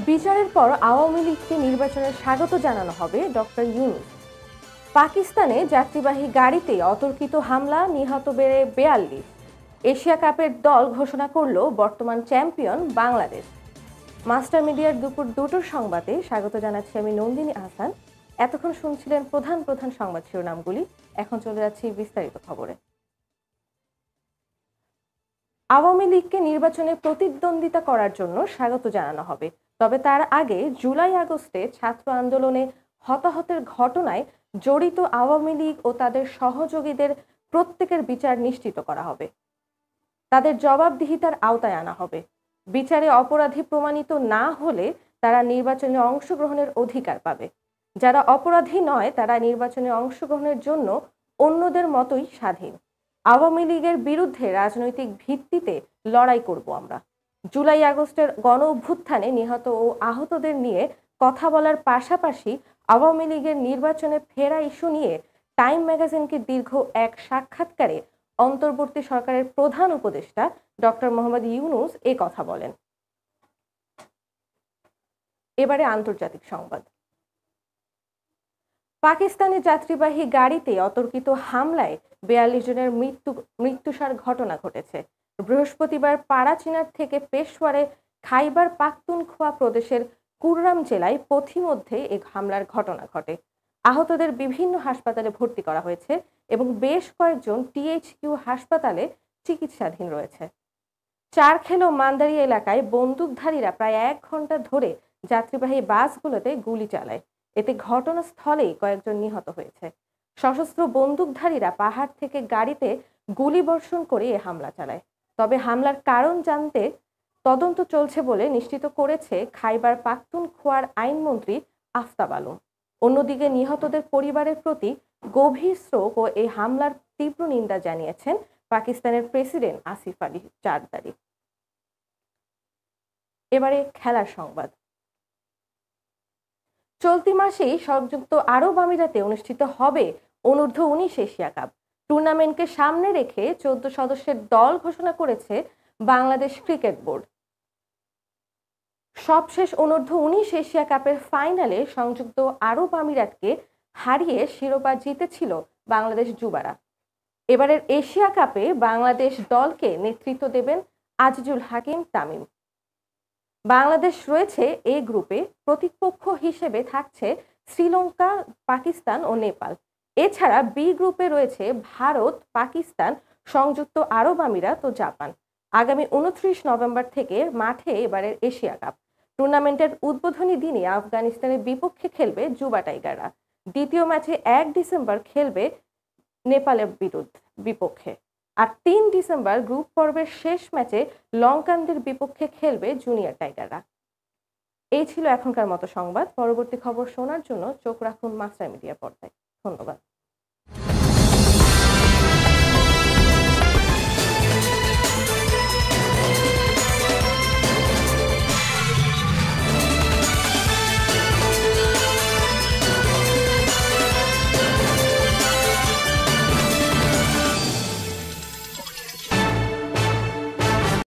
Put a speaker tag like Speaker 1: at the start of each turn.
Speaker 1: বিচারের পর আওয়ামী লীগকে নির্বাচনে স্বাগত জানানো হবে ডক্টর ইউনূস। পাকিস্তানে যাত্রীবাহী গাড়িতে অতর্কিত হামলা, নিহত বেড়ে ৪২। এশিয়া কাপের দল ঘোষণা করল বর্তমান চ্যাম্পিয়ন বাংলাদেশ। মাস্টার মিডিয়ার দুপুর ২টোর সংবাদে স্বাগত জানাচ্ছি আমি নন্দিনী আহসান। এতক্ষণ শুনছিলেন প্রধান প্রধান সংবাদ শিরোনামগুলি। এখন চলে যাচ্ছি বিস্তারিত খবরে। আওয়ামী লীগকে নির্বাচনে প্রতিদ্বন্দ্বিতা করার জন্য স্বাগত জানানো হবে, তবে তার আগে জুলাই আগস্টে ছাত্র আন্দোলনে হতাহতের ঘটনায় জড়িত আওয়ামী লীগ ও তাদের সহযোগীদের প্রত্যেকের বিচার নিশ্চিত করা হবে। তাদের জবাবদিহিতার আওতায় আনা হবে। বিচারে অপরাধী প্রমাণিত না হলে তারা নির্বাচনে অংশগ্রহণের অধিকার পাবে। যারা অপরাধী নয় তারা নির্বাচনে অংশগ্রহণের জন্য অন্যদের মতোই স্বাধীন। আওয়ামী লীগের বিরুদ্ধে রাজনৈতিক ভিত্তিতে লড়াই করব আমরা। জুলাই আগস্টের গণ অভ্যুত্থানে নিহত ও আহতদের নিয়ে কথা বলার পাশাপাশি আওয়ামী লীগের নির্বাচনে ফেরা ইস্যু নিয়ে টাইম ম্যাগাজিনকে দীর্ঘ এক সাক্ষাৎকারে অন্তর্বর্তী সরকারের প্রধান উপদেষ্টা ডক্টর মোহাম্মদ ইউনূস এ কথা বলেন। এবারে আন্তর্জাতিক সংবাদ। পাকিস্তানি যাত্রীবাহী গাড়িতে অতর্কিত হামলায় ৪২ জনের মৃত্যুসার ঘটনা ঘটেছে। বৃহস্পতিবার পারাচিনার থেকে পেশওয়ারে খাইবার পাখতুনখোয়া প্রদেশের কুররাম জেলায় পথিমধ্যে এই হামলার ঘটনা ঘটে। আহতদের বিভিন্ন হাসপাতালে ভর্তি করা হয়েছে এবং বেশ কয়েকজন টিএইচকিউ হাসপাতালে চিকিৎসাধীন রয়েছে। চারখেলো মান্দারি এলাকায় বন্দুকধারীরা প্রায় ১ ঘন্টা ধরে যাত্রীবাহী বাসগুলোতে গুলি চালায়। এতে ঘটনাস্থলেই কয়েকজন নিহত হয়েছে। সশস্ত্র বন্দুকধারীরা পাহাড় থেকে গাড়িতে গুলি বর্ষণ করে এ হামলা চালায়। তবে হামলার কারণ জানতে তদন্ত চলছে বলে নিশ্চিত করেছে খাইবার পাখতুনখোয়ার আইনমন্ত্রী আফতাব আলম। অন্যদিকে নিহতদের পরিবারের প্রতি গভীর শোক ও এই হামলার তীব্র নিন্দা জানিয়েছেন পাকিস্তানের প্রেসিডেন্ট আসিফ আলী জারদারি। এবারে খেলার সংবাদ। চলতি মাসেই সংযুক্ত আরব আমিরাতে অনুষ্ঠিত হবে অনূর্ধ্ব-১৯ এশিয়া কাপ। টুর্নামেন্টকে সামনে রেখে ১৪ সদস্যের দল ঘোষণা করেছে বাংলাদেশ ক্রিকেট বোর্ড। সবশেষ অনূর্ধ্ব-১৯ এশিয়া কাপের ফাইনালে সংযুক্ত আরব আমিরাতকে হারিয়ে শিরোপা জিতেছিল বাংলাদেশ যুবারা। এবারের এশিয়া কাপে বাংলাদেশ দলকে নেতৃত্ব দেবেন আজিজুল হাকিম তামিম। বাংলাদেশ রয়েছে এ গ্রুপে। প্রতিপক্ষ হিসেবে থাকছে শ্রীলঙ্কা, পাকিস্তান ও নেপাল। এছাড়া বি গ্রুপে রয়েছে ভারত, পাকিস্তান, সংযুক্ত আরব আমিরাত ও জাপান। আগামী ২৯ নভেম্বর থেকে মাঠে এবারের এশিয়া কাপ। টুর্নামেন্টের উদ্বোধনী দিনে আফগানিস্তানের বিপক্ষে খেলবে যুবা টাইগাররা। দ্বিতীয় ম্যাচে ১ ডিসেম্বর খেলবে নেপালের বিপক্ষে। আর ৩ ডিসেম্বর গ্রুপ পর্বের শেষ ম্যাচে লঙ্কানদের বিপক্ষে খেলবে জুনিয়র টাইগাররা। এই ছিল এখনকার মতো সংবাদ। পরবর্তী খবর শোনার জন্য চোখ রাখুন মাস্টার মিডিয়া পর্দায়। ধন্যবাদ।